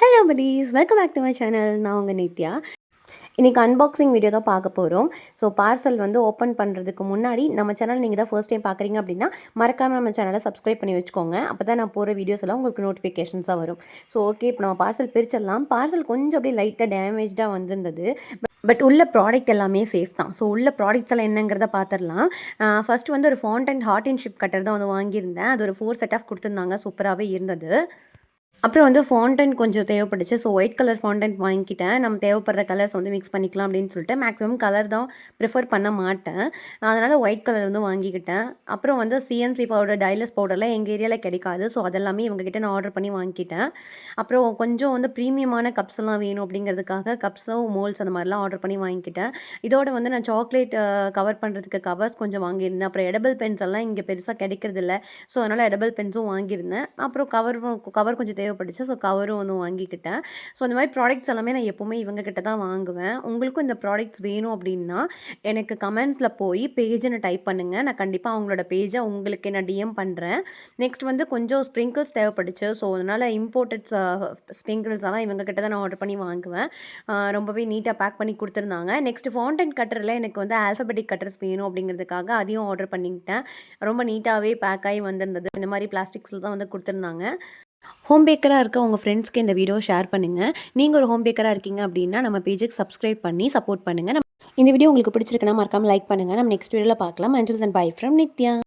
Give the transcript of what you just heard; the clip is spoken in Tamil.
Hello buddies, welcome back to my channel. நான் உங்கள் நித்யா. இன்றைக்கி அன்பாக்சிங் வீடியோ தான் பார்க்க போகிறோம். ஸோ பார்சல் வந்து ஓப்பன் பண்ணுறதுக்கு முன்னாடி நம்ம சேனல் நீங்கள் தான் ஃபர்ஸ்ட் டைம் பார்க்குறீங்க அப்படின்னா மறக்காமல் நம்ம சேனலை சப்ஸ்கிரைப் பண்ணி வச்சுக்கோங்க. அப்போ தான் நான் போகிற வீடியோஸ் எல்லாம் உங்களுக்கு நோட்டிஃபிகேஷன்ஸாக வரும். ஸோ ஓகே, இப்போ நம்ம பார்சல் பிரிச்சிடலாம். பார்சல் கொஞ்சம் அப்படியே லைட்டாக டேமேஜ்டாக வந்திருந்தது. பட் உள்ள ப்ராடக்ட் எல்லாமே சேஃப் தான். ஸோ உள்ள ப்ராடக்ட்ஸ் எல்லாம் என்னங்கிறத பார்த்துடலாம். ஃபஸ்ட்டு வந்து ஒரு font and heart and ship cutter தான் வந்து வாங்கியிருந்தேன். அது ஒரு 4 செட் ஆஃப் கொடுத்துருந்தாங்க. சூப்பராகவே இருந்தது. அப்புறம் வந்து ஃபாண்டன்ட் கொஞ்சம் தேவைப்பட்டுச்சு. ஸோ ஒயிட் கலர் ஃபாண்டன்ட் வாங்கிக்கிட்டேன். நம்ம தேவைப்படுற கலர்ஸ் வந்து மிக்ஸ் பண்ணிக்கலாம் அப்படின்னு சொல்லிட்டு மேக்ஸிமம் கலர் தான் ப்ரிஃபர் பண்ண மாட்டேன். அதனால் ஒயிட் கலர் வந்து வாங்கிக்கிட்டேன். அப்புறம் வந்து சிஎன்சி பவுடர், டைலஸ் பவுடர்லாம் எங்கள் ஏரியாவில் கிடைக்காது. ஸோ அதெல்லாமே இவங்ககிட்ட நான் ஆர்டர் பண்ணி வாங்கிக்கிட்டேன். அப்புறம் கொஞ்சம் வந்து ப்ரீமியமான கப்ஸ் எல்லாம் வேணும் அப்படிங்கிறதுக்காக கப்ஸும் மோல்ஸ் அந்த மாதிரிலாம் ஆர்டர் பண்ணி வாங்கிக்கிட்டேன். இதோட வந்து நான் சாக்லேட் கவர் பண்ணுறதுக்கு கவர்ஸ் கொஞ்சம் வாங்கியிருந்தேன். அப்புறம் எடபிள் பென்ஸ் எல்லாம் இங்கே பெருசாக கிடைக்கிறதில்ல. ஸோ அதனால் எடபிள் பென்ஸும் வாங்கியிருந்தேன். அப்புறம் கவர் கொஞ்சம் தேவைப்பட்டுச்சு. ஸோ கவரும் வந்து வாங்கிக்கிட்டேன். ஸோ அந்த மாதிரி ப்ராடக்ட்ஸ் எல்லாமே நான் எப்போவுமே இவங்க கிட்ட தான் வாங்குவேன். உங்களுக்கும் இந்த ப்ராடக்ட்ஸ் வேணும் அப்படின்னா எனக்கு கமெண்ட்ஸில் போய் பேஜ்னு டைப் பண்ணுங்கள். நான் கண்டிப்பாக அவங்களோட பேஜை உங்களுக்கு நான் டிஎம் பண்ணுறேன். நெக்ஸ்ட் வந்து கொஞ்சம் ஸ்ப்ரிங்கிள்ஸ் தேவைப்பட்டுச்சு. ஸோ அதனால் இம்போர்ட்டட்ஸ் ஸ்ப்ரிங்கிள்ஸ் எல்லாம் இவங்க கிட்ட தான் நான் ஆர்டர் பண்ணி வாங்குவேன். ரொம்பவே நீட்டாக பேக் பண்ணி கொடுத்துருந்தாங்க. நெக்ஸ்ட் ஃபவுண்டன் கட்டரில் எனக்கு வந்து ஆல்ஃபபெட்டிக் கட்டர்ஸ் வேணும் அப்படிங்கிறதுக்காக அதையும் ஆர்டர் பண்ணிக்கிட்டேன். ரொம்ப நீட்டாகவே பேக் ஆகி வந்திருந்தது. இந்த மாதிரி பிளாஸ்டிக்ஸில் தான் வந்து கொடுத்துருந்தாங்க. ஹோம் பேக்கராக இருக்க உங்கள் ஃப்ரெண்ட்ஸ்க்கு இந்த வீடியோ ஷேர் பண்ணுங்கள். நீங்கள் ஒரு ஹோம் பேக்கராக இருக்கீங்க அப்படின்னா நம்ம பேஜுக்கு சப்ஸ்கிரைப் பண்ணி சப்போர்ட் பண்ணுங்கள். இந்த வீடியோ உங்களுக்கு பிடிச்சிருக்குன்னா மறக்காமல் லைக் பண்ணுங்கள். நம்ம நெக்ஸ்ட் வீடியோவில் பார்க்கலாம். Until then by from Nithya.